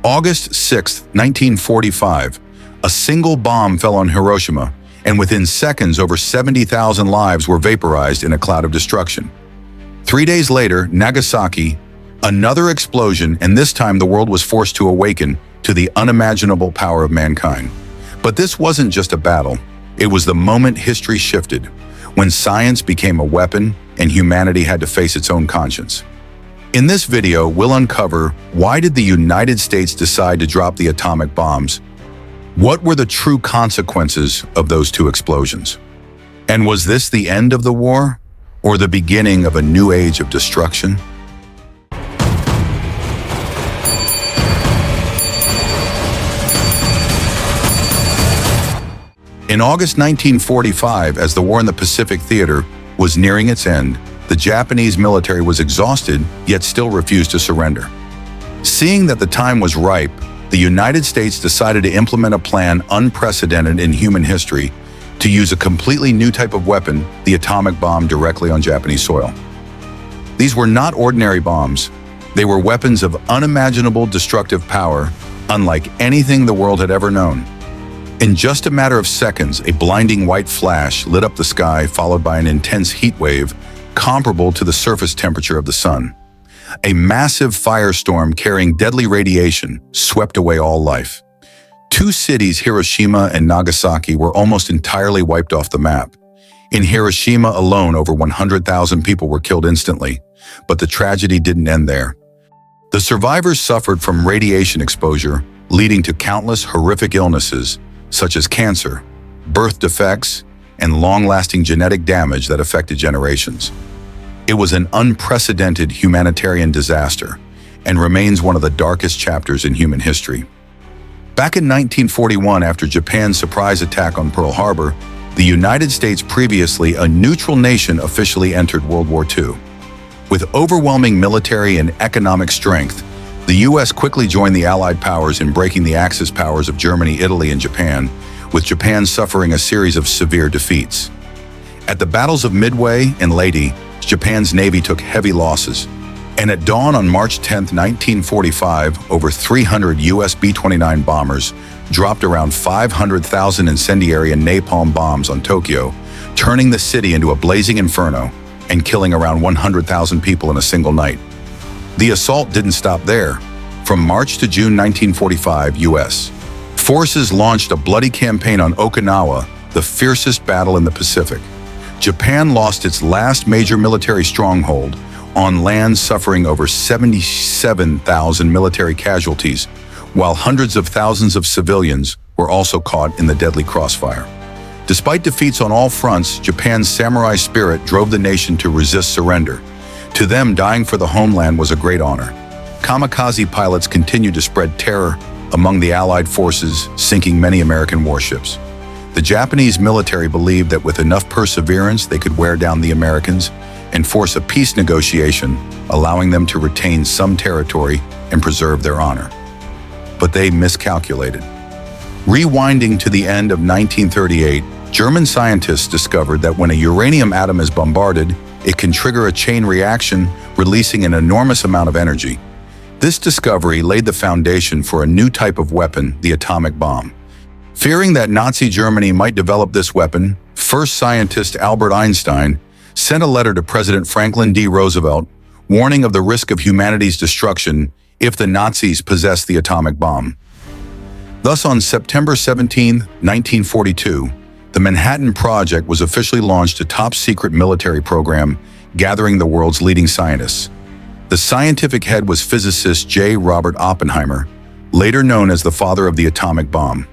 August 6, 1945, a single bomb fell on Hiroshima, and within seconds over 70,000 lives were vaporized in a cloud of destruction. 3 days later, Nagasaki, another explosion, and this time the world was forced to awaken to the unimaginable power of mankind. But this wasn't just a battle. It was the moment history shifted, when science became a weapon and humanity had to face its own conscience. In this video, we'll uncover why did the United States decide to drop the atomic bombs? What were the true consequences of those two explosions? And was this the end of the war, or the beginning of a new age of destruction? In August 1945, as the war in the Pacific Theater was nearing its end, the Japanese military was exhausted, yet still refused to surrender. Seeing that the time was ripe, the United States decided to implement a plan unprecedented in human history to use a completely new type of weapon, the atomic bomb, directly on Japanese soil. These were not ordinary bombs. They were weapons of unimaginable destructive power, unlike anything the world had ever known. In just a matter of seconds, a blinding white flash lit up the sky, followed by an intense heat wave comparable to the surface temperature of the sun. A massive firestorm carrying deadly radiation swept away all life. Two cities, Hiroshima and Nagasaki, were almost entirely wiped off the map. In Hiroshima alone, over 100,000 people were killed instantly, but the tragedy didn't end there. The survivors suffered from radiation exposure, leading to countless horrific illnesses, such as cancer, birth defects, and long-lasting genetic damage that affected generations. It was an unprecedented humanitarian disaster and remains one of the darkest chapters in human history. Back in 1941, after Japan's surprise attack on Pearl Harbor, the United States, previously a neutral nation, officially entered World War II. With overwhelming military and economic strength, the U.S. quickly joined the Allied powers in breaking the Axis powers of Germany, Italy, and Japan, with Japan suffering a series of severe defeats. At the battles of Midway and Leyte, Japan's navy took heavy losses, and at dawn on March 10, 1945, over 300 U.S. B-29 bombers dropped around 500,000 incendiary and napalm bombs on Tokyo, turning the city into a blazing inferno and killing around 100,000 people in a single night. The assault didn't stop there. From March to June 1945, U.S. forces launched a bloody campaign on Okinawa, the fiercest battle in the Pacific. Japan lost its last major military stronghold on land, suffering over 77,000 military casualties, while hundreds of thousands of civilians were also caught in the deadly crossfire. Despite defeats on all fronts, Japan's samurai spirit drove the nation to resist surrender. To them, dying for the homeland was a great honor. Kamikaze pilots continued to spread terror among the Allied forces, sinking many American warships. The Japanese military believed that with enough perseverance, they could wear down the Americans and force a peace negotiation, allowing them to retain some territory and preserve their honor. But they miscalculated. Rewinding to the end of 1938, German scientists discovered that when a uranium atom is bombarded, it can trigger a chain reaction, releasing an enormous amount of energy. This discovery laid the foundation for a new type of weapon, the atomic bomb. Fearing that Nazi Germany might develop this weapon, first scientist Albert Einstein sent a letter to President Franklin D. Roosevelt, warning of the risk of humanity's destruction if the Nazis possessed the atomic bomb. Thus, on September 17, 1942, the Manhattan Project was officially launched, a top-secret military program gathering the world's leading scientists. The scientific head was physicist J. Robert Oppenheimer, later known as the father of the atomic bomb.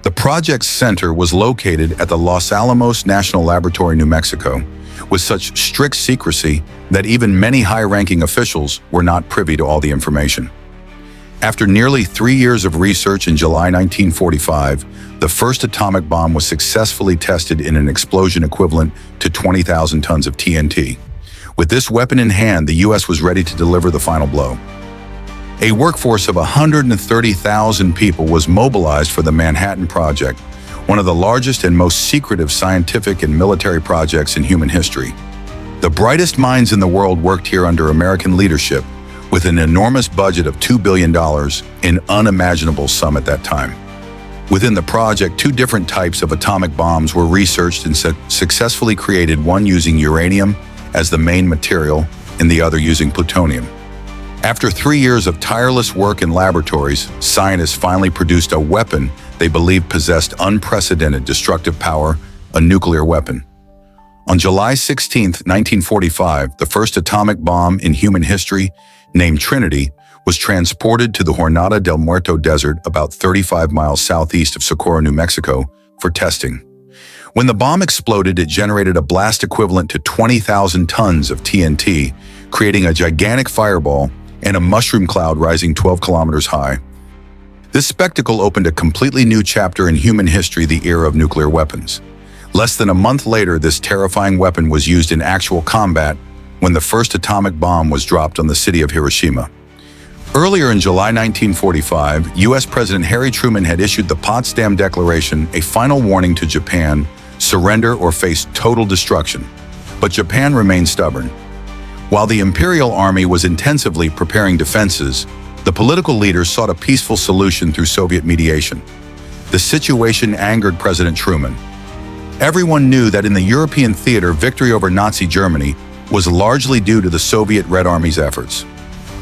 The project's center was located at the Los Alamos National Laboratory, New Mexico, with such strict secrecy that even many high-ranking officials were not privy to all the information. After nearly 3 years of research, in July 1945, the first atomic bomb was successfully tested in an explosion equivalent to 20,000 tons of TNT. With this weapon in hand, the U.S. was ready to deliver the final blow. A workforce of 130,000 people was mobilized for the Manhattan Project, one of the largest and most secretive scientific and military projects in human history. The brightest minds in the world worked here under American leadership, with an enormous budget of $2 billion, an unimaginable sum at that time. Within the project, two different types of atomic bombs were researched and successfully created, one using uranium as the main material and the other using plutonium. After 3 years of tireless work in laboratories, scientists finally produced a weapon they believed possessed unprecedented destructive power, a nuclear weapon. On July 16, 1945, the first atomic bomb in human history, named Trinity, was transported to the Jornada del Muerto desert about 35 miles southeast of Socorro, New Mexico, for testing. When the bomb exploded, it generated a blast equivalent to 20,000 tons of TNT, creating a gigantic fireball and a mushroom cloud rising 12 kilometers high. This spectacle opened a completely new chapter in human history, the era of nuclear weapons. Less than a month later, this terrifying weapon was used in actual combat when the first atomic bomb was dropped on the city of Hiroshima. Earlier in July 1945, U.S. President Harry Truman had issued the Potsdam Declaration, a final warning to Japan: surrender or face total destruction. But Japan remained stubborn. While the Imperial Army was intensively preparing defenses, the political leaders sought a peaceful solution through Soviet mediation. The situation angered President Truman. Everyone knew that in the European theater, victory over Nazi Germany was largely due to the Soviet Red Army's efforts.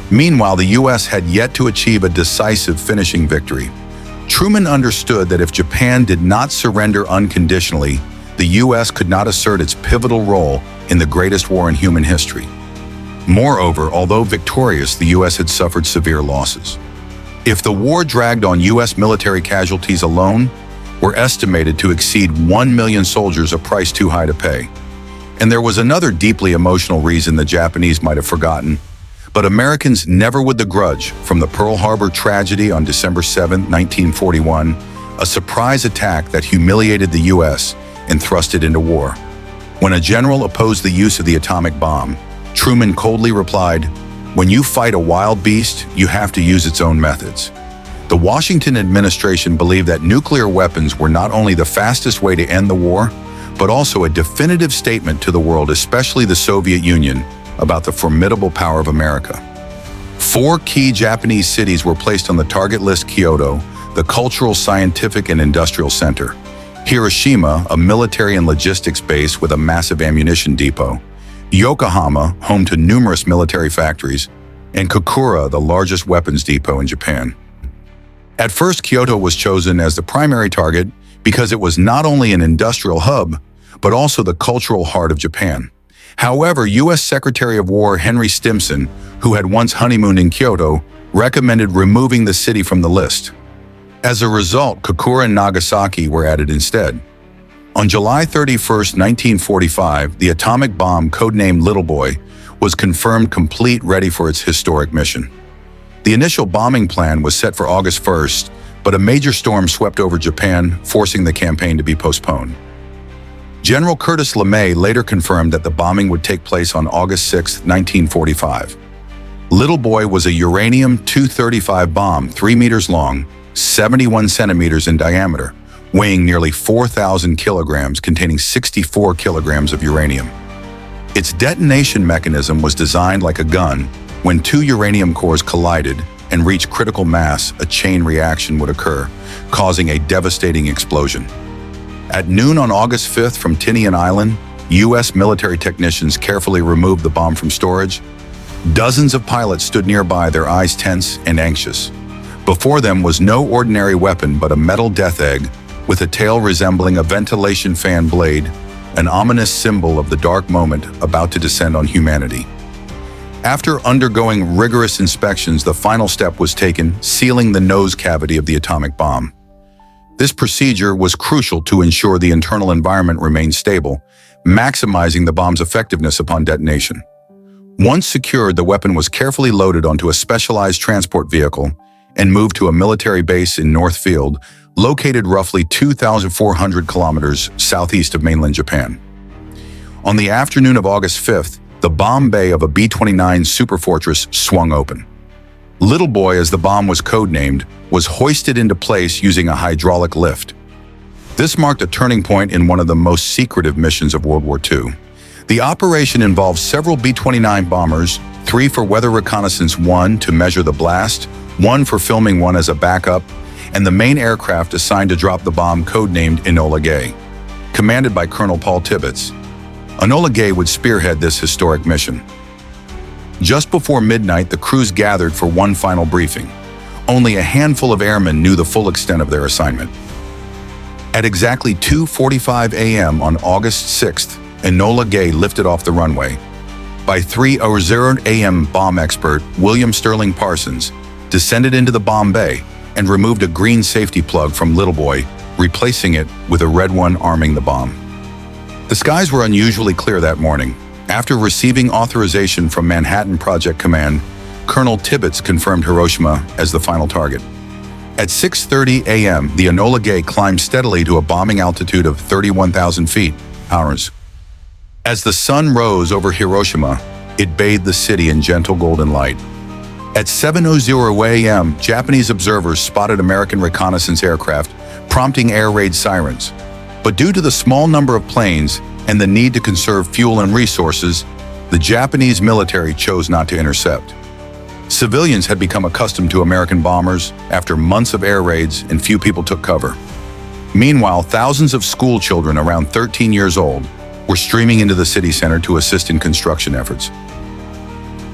Meanwhile, the U.S. had yet to achieve a decisive finishing victory. Truman understood that if Japan did not surrender unconditionally, the U.S. could not assert its pivotal role in the greatest war in human history. Moreover, although victorious, the U.S. had suffered severe losses. If the war dragged on, U.S. military casualties alone were estimated to exceed 1 million soldiers, a price too high to pay. And there was another deeply emotional reason the Japanese might have forgotten, but Americans never would. The grudge from the Pearl Harbor tragedy on December 7, 1941, a surprise attack that humiliated the U.S. and thrust it into war. When a general opposed the use of the atomic bomb, Truman coldly replied, "When you fight a wild beast, you have to use its own methods." The Washington administration believed that nuclear weapons were not only the fastest way to end the war, but also a definitive statement to the world, especially the Soviet Union, about the formidable power of America. 4 key Japanese cities were placed on the target list: Kyoto, the cultural, scientific, and industrial center; Hiroshima, a military and logistics base with a massive ammunition depot; Yokohama, home to numerous military factories; and Kokura, the largest weapons depot in Japan. At first, Kyoto was chosen as the primary target because it was not only an industrial hub, but also the cultural heart of Japan. However, U.S. Secretary of War Henry Stimson, who had once honeymooned in Kyoto, recommended removing the city from the list. As a result, Kokura and Nagasaki were added instead. On July 31, 1945, the atomic bomb, codenamed Little Boy, was confirmed complete, ready for its historic mission. The initial bombing plan was set for August 1st, but a major storm swept over Japan, forcing the campaign to be postponed. General Curtis LeMay later confirmed that the bombing would take place on August 6, 1945. Little Boy was a uranium-235 bomb, 3 meters long, 71 centimeters in diameter, weighing nearly 4,000 kilograms, containing 64 kilograms of uranium. Its detonation mechanism was designed like a gun. When 2 uranium cores collided and reached critical mass, a chain reaction would occur, causing a devastating explosion. At noon on August 5th, from Tinian Island, U.S. military technicians carefully removed the bomb from storage. Dozens of pilots stood nearby, their eyes tense and anxious. Before them was no ordinary weapon but a metal death egg with a tail resembling a ventilation fan blade, an ominous symbol of the dark moment about to descend on humanity. After undergoing rigorous inspections, the final step was taken, sealing the nose cavity of the atomic bomb. This procedure was crucial to ensure the internal environment remained stable, maximizing the bomb's effectiveness upon detonation. Once secured, the weapon was carefully loaded onto a specialized transport vehicle and moved to a military base in North Field, located roughly 2,400 kilometers southeast of mainland Japan. On the afternoon of August 5th, the bomb bay of a B-29 Superfortress swung open. Little Boy, as the bomb was codenamed, was hoisted into place using a hydraulic lift. This marked a turning point in one of the most secretive missions of World War II. The operation involved several B-29 bombers, 3 for weather reconnaissance, 1 to measure the blast, 1 for filming one as a backup, and the main aircraft assigned to drop the bomb, codenamed Enola Gay, commanded by Colonel Paul Tibbets. Enola Gay would spearhead this historic mission. Just before midnight, the crews gathered for one final briefing. Only a handful of airmen knew the full extent of their assignment. At exactly 2:45 a.m. on August 6th, Enola Gay lifted off the runway. By 3:00 a.m., bomb expert William Sterling Parsons descended into the bomb bay and removed a green safety plug from Little Boy, replacing it with a red one arming the bomb. The skies were unusually clear that morning. After receiving authorization from Manhattan Project Command, Colonel Tibbets confirmed Hiroshima as the final target. At 6:30 a.m., the Enola Gay climbed steadily to a bombing altitude of 31,000 feet, hours. As the sun rose over Hiroshima, it bathed the city in gentle golden light. At 7:00 a.m., Japanese observers spotted American reconnaissance aircraft, prompting air raid sirens. But due to the small number of planes and the need to conserve fuel and resources, the Japanese military chose not to intercept. Civilians had become accustomed to American bombers after months of air raids, and few people took cover. Meanwhile, thousands of school children around 13 years old were streaming into the city center to assist in construction efforts.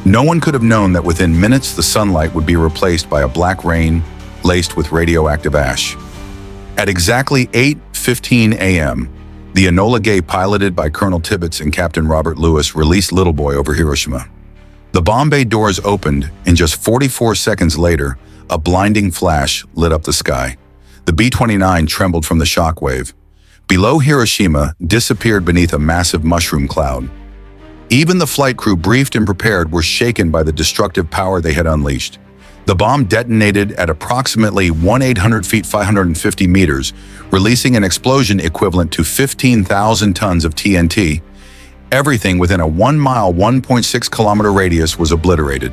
No one could have known that within minutes the sunlight would be replaced by a black rain laced with radioactive ash. At exactly 8:15 a.m., the Enola Gay, piloted by Colonel Tibbets and Captain Robert Lewis, released Little Boy over Hiroshima. The bomb bay doors opened, and just 44 seconds later, a blinding flash lit up the sky. The B-29 trembled from the shockwave. Below Hiroshima, disappeared beneath a massive mushroom cloud. Even the flight crew, briefed and prepared, were shaken by the destructive power they had unleashed. The bomb detonated at approximately 1,800 feet 550 meters, releasing an explosion equivalent to 15,000 tons of TNT. Everything within a 1-mile, 1.6-kilometer radius was obliterated.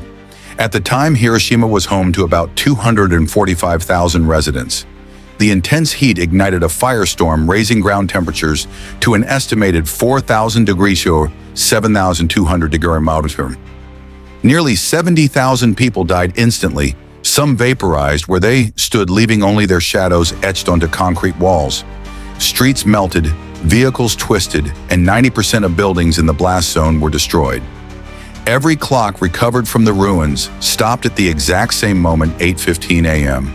At the time, Hiroshima was home to about 245,000 residents. The intense heat ignited a firestorm, raising ground temperatures to an estimated 4,000 degrees or 7,200 degrees. Nearly 70,000 people died instantly, some vaporized where they stood, leaving only their shadows etched onto concrete walls. Streets melted, vehicles twisted, and 90% of buildings in the blast zone were destroyed. Every clock recovered from the ruins stopped at the exact same moment, 8:15 a.m.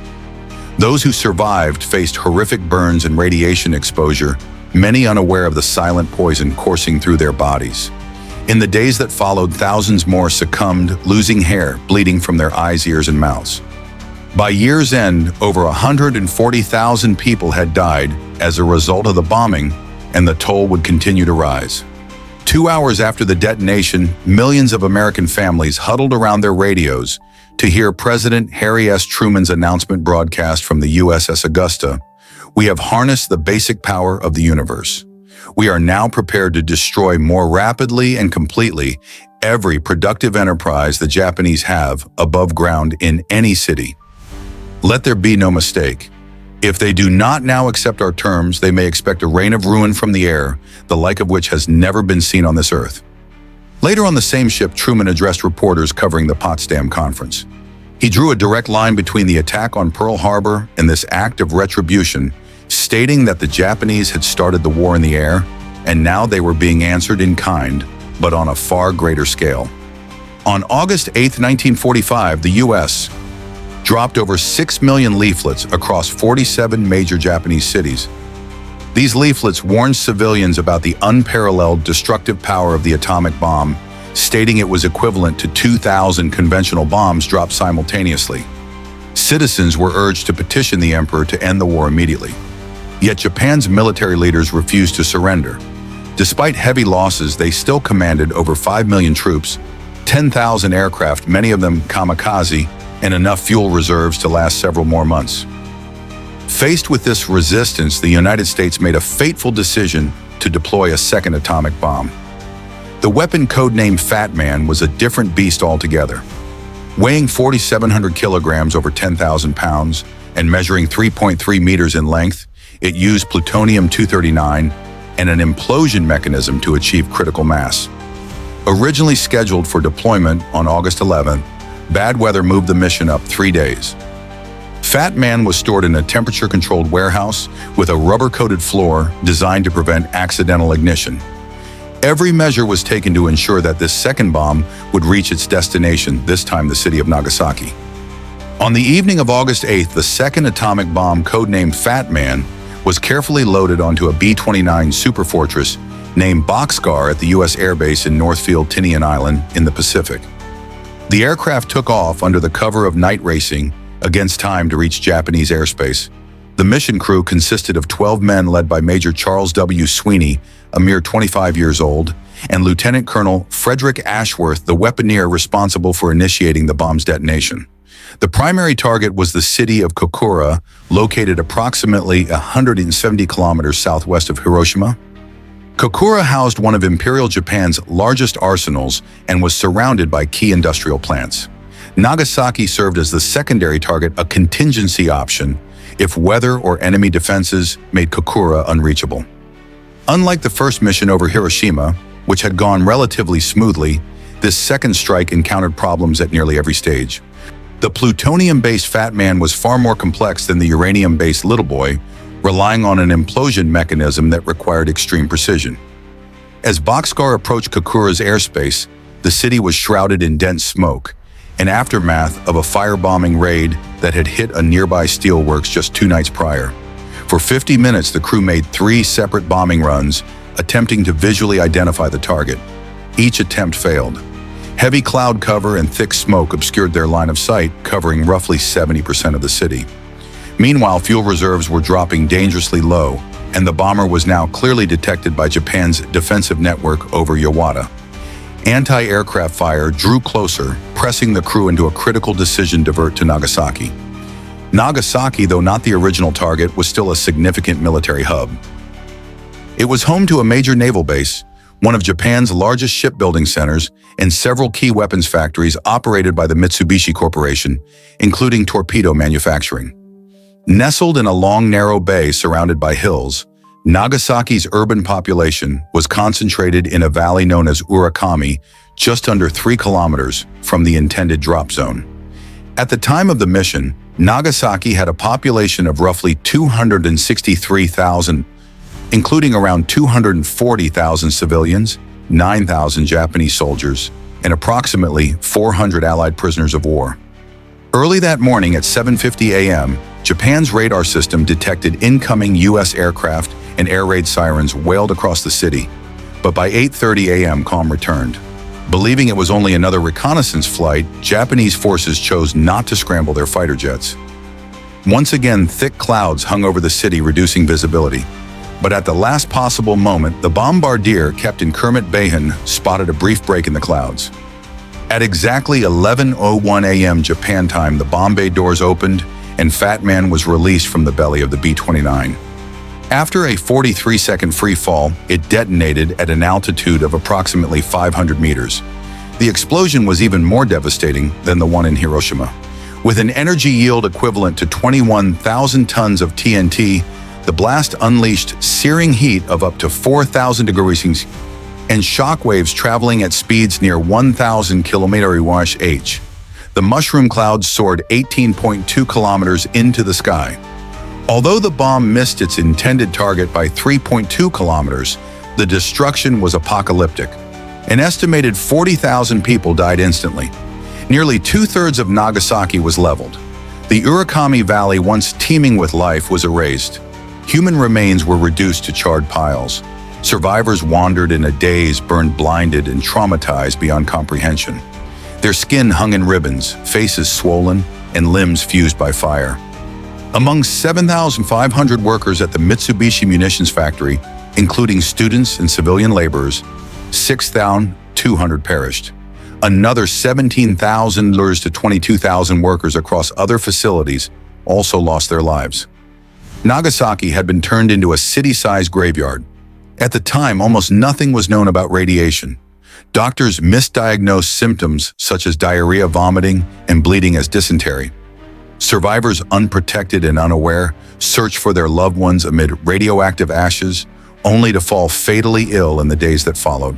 Those who survived faced horrific burns and radiation exposure, many unaware of the silent poison coursing through their bodies. In the days that followed, thousands more succumbed, losing hair, bleeding from their eyes, ears, and mouths. By year's end, over 140,000 people had died as a result of the bombing, and the toll would continue to rise. 2 hours after the detonation, millions of American families huddled around their radios to hear President Harry S. Truman's announcement broadcast from the USS Augusta. "We have harnessed the basic power of the universe. We are now prepared to destroy more rapidly and completely every productive enterprise the Japanese have above ground in any city. Let there be no mistake. If they do not now accept our terms, they may expect a rain of ruin from the air, the like of which has never been seen on this earth." Later on the same ship, Truman addressed reporters covering the Potsdam Conference. He drew a direct line between the attack on Pearl Harbor and this act of retribution, stating that the Japanese had started the war in the air, and now they were being answered in kind, but on a far greater scale. On August 8, 1945, the U.S. dropped over 6 million leaflets across 47 major Japanese cities. These leaflets warned civilians about the unparalleled destructive power of the atomic bomb, stating it was equivalent to 2,000 conventional bombs dropped simultaneously. Citizens were urged to petition the emperor to end the war immediately. Yet Japan's military leaders refused to surrender. Despite heavy losses, they still commanded over 5 million troops, 10,000 aircraft, many of them kamikaze, and enough fuel reserves to last several more months. Faced with this resistance, the United States made a fateful decision to deploy a second atomic bomb. The weapon, codenamed Fat Man, was a different beast altogether. Weighing 4,700 kilograms, over 10,000 pounds, and measuring 3.3 meters in length, it used plutonium-239, and an implosion mechanism to achieve critical mass. Originally scheduled for deployment on August 11th, bad weather moved the mission up 3 days. Fat Man was stored in a temperature-controlled warehouse with a rubber-coated floor designed to prevent accidental ignition. Every measure was taken to ensure that this second bomb would reach its destination, this time the city of Nagasaki. On the evening of August 8th, the second atomic bomb, codenamed Fat Man, was carefully loaded onto a B-29 superfortress named Bockscar at the U.S. Air Base in Northfield, Tinian Island in the Pacific. The aircraft took off under the cover of night racing against time to reach Japanese airspace. The mission crew consisted of 12 men led by Major Charles W. Sweeney, a mere 25 years old, and Lieutenant Colonel Frederick Ashworth, the weaponeer responsible for initiating the bomb's detonation. The primary target was the city of Kokura, located approximately 170 kilometers southwest of Hiroshima. Kokura housed one of Imperial Japan's largest arsenals and was surrounded by key industrial plants. Nagasaki served as the secondary target, a contingency option if weather or enemy defenses made Kokura unreachable. Unlike the first mission over Hiroshima, which had gone relatively smoothly, this second strike encountered problems at nearly every stage. The plutonium-based Fat Man was far more complex than the uranium-based Little Boy, relying on an implosion mechanism that required extreme precision. As Bockscar approached Kokura's airspace, the city was shrouded in dense smoke, an aftermath of a firebombing raid that had hit a nearby steelworks just 2 nights prior. For 50 minutes, the crew made 3 separate bombing runs, attempting to visually identify the target. Each attempt failed. Heavy cloud cover and thick smoke obscured their line of sight, covering roughly 70% of the city. Meanwhile, fuel reserves were dropping dangerously low, and the bomber was now clearly detected by Japan's defensive network over Yawata. Anti-aircraft fire drew closer, pressing the crew into a critical decision to divert to Nagasaki. Nagasaki, though not the original target, was still a significant military hub. It was home to a major naval base, one of Japan's largest shipbuilding centers, and several key weapons factories operated by the Mitsubishi Corporation, including torpedo manufacturing. Nestled in a long, narrow bay surrounded by hills, Nagasaki's urban population was concentrated in a valley known as Urakami, just under 3 kilometers from the intended drop zone. At the time of the mission, Nagasaki had a population of roughly 263,000, including around 240,000 civilians, 9,000 Japanese soldiers, and approximately 400 Allied prisoners of war. Early that morning at 7:50 a.m., Japan's radar system detected incoming U.S. aircraft and air raid sirens wailed across the city. But by 8:30 a.m., calm returned. Believing it was only another reconnaissance flight, Japanese forces chose not to scramble their fighter jets. Once again, thick clouds hung over the city, reducing visibility. But at the last possible moment, the bombardier, Captain Kermit Bahan, spotted a brief break in the clouds. At exactly 11:01 a.m. Japan time, the bomb bay doors opened and Fat Man was released from the belly of the B-29. After a 43-second free fall, it detonated at an altitude of approximately 500 meters. The explosion was even more devastating than the one in Hiroshima. With an energy yield equivalent to 21,000 tons of TNT, the blast unleashed searing heat of up to 4,000 degrees and shockwaves traveling at speeds near 1,000 km/h. The mushroom clouds soared 18.2 kilometers into the sky. Although the bomb missed its intended target by 3.2 kilometers, the destruction was apocalyptic. An estimated 40,000 people died instantly. Nearly 2/3 of Nagasaki was leveled. The Urakami Valley, once teeming with life, was erased. Human remains were reduced to charred piles. Survivors wandered in a daze, burned blinded and traumatized beyond comprehension. Their skin hung in ribbons, faces swollen, and limbs fused by fire. Among 7,500 workers at the Mitsubishi munitions factory, including students and civilian laborers, 6,200 perished. Another 17,000 to 22,000 workers across other facilities also lost their lives. Nagasaki had been turned into a city-sized graveyard. At the time, almost nothing was known about radiation. Doctors misdiagnosed symptoms such as diarrhea, vomiting, and bleeding as dysentery. Survivors, unprotected and unaware, searched for their loved ones amid radioactive ashes only to fall fatally ill in the days that followed.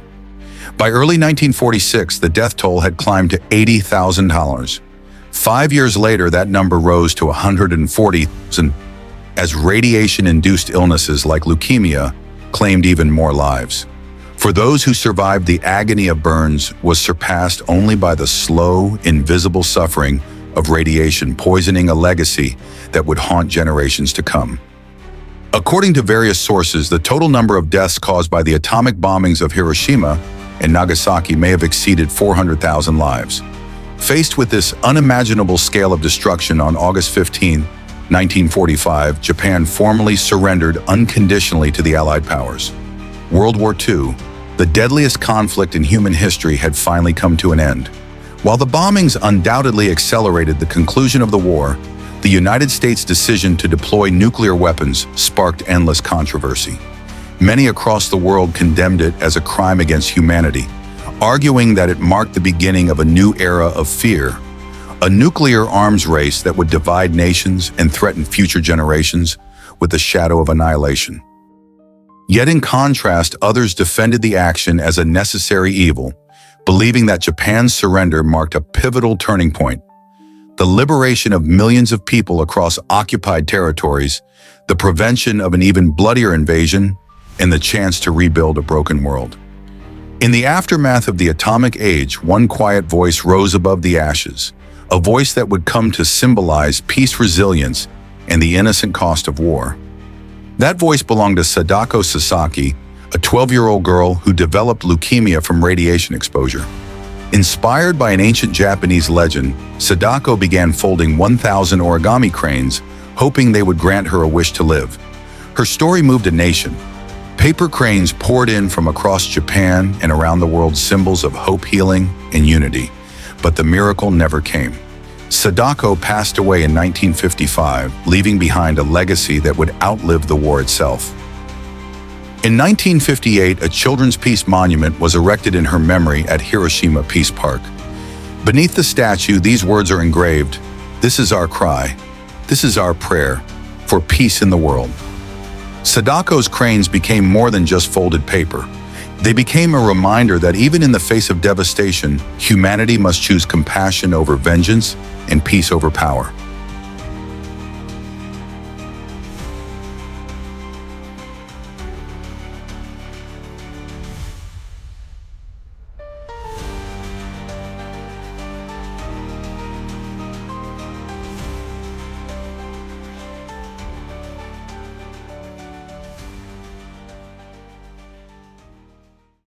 By early 1946, the death toll had climbed to $80,000. 5 years later, that number rose to 140,000 as radiation-induced illnesses like leukemia claimed even more lives. For those who survived, the agony of burns was surpassed only by the slow, invisible suffering of radiation poisoning, a legacy that would haunt generations to come. According to various sources, the total number of deaths caused by the atomic bombings of Hiroshima and Nagasaki may have exceeded 400,000 lives. Faced with this unimaginable scale of destruction, on August 15, 1945, Japan formally surrendered unconditionally to the Allied powers. World War II, the deadliest conflict in human history, had finally come to an end. While the bombings undoubtedly accelerated the conclusion of the war, the United States' decision to deploy nuclear weapons sparked endless controversy. Many across the world condemned it as a crime against humanity, arguing that it marked the beginning of a new era of fear, a nuclear arms race that would divide nations and threaten future generations with the shadow of annihilation. Yet in contrast, others defended the action as a necessary evil, believing that Japan's surrender marked a pivotal turning point: the liberation of millions of people across occupied territories, the prevention of an even bloodier invasion, and the chance to rebuild a broken world. In the aftermath of the atomic age, one quiet voice rose above the ashes, a voice that would come to symbolize peace, resilience, and the innocent cost of war. That voice belonged to Sadako Sasaki, a 12-year-old girl who developed leukemia from radiation exposure. Inspired by an ancient Japanese legend, Sadako began folding 1,000 origami cranes, hoping they would grant her a wish to live. Her story moved a nation. Paper cranes poured in from across Japan and around the world, symbols of hope, healing, and unity. But the miracle never came. Sadako passed away in 1955, leaving behind a legacy that would outlive the war itself. In 1958, a children's peace monument was erected in her memory at Hiroshima Peace Park. Beneath the statue, these words are engraved: "This is our cry. This is our prayer for peace in the world." Sadako's cranes became more than just folded paper. They became a reminder that even in the face of devastation, humanity must choose compassion over vengeance and peace over power.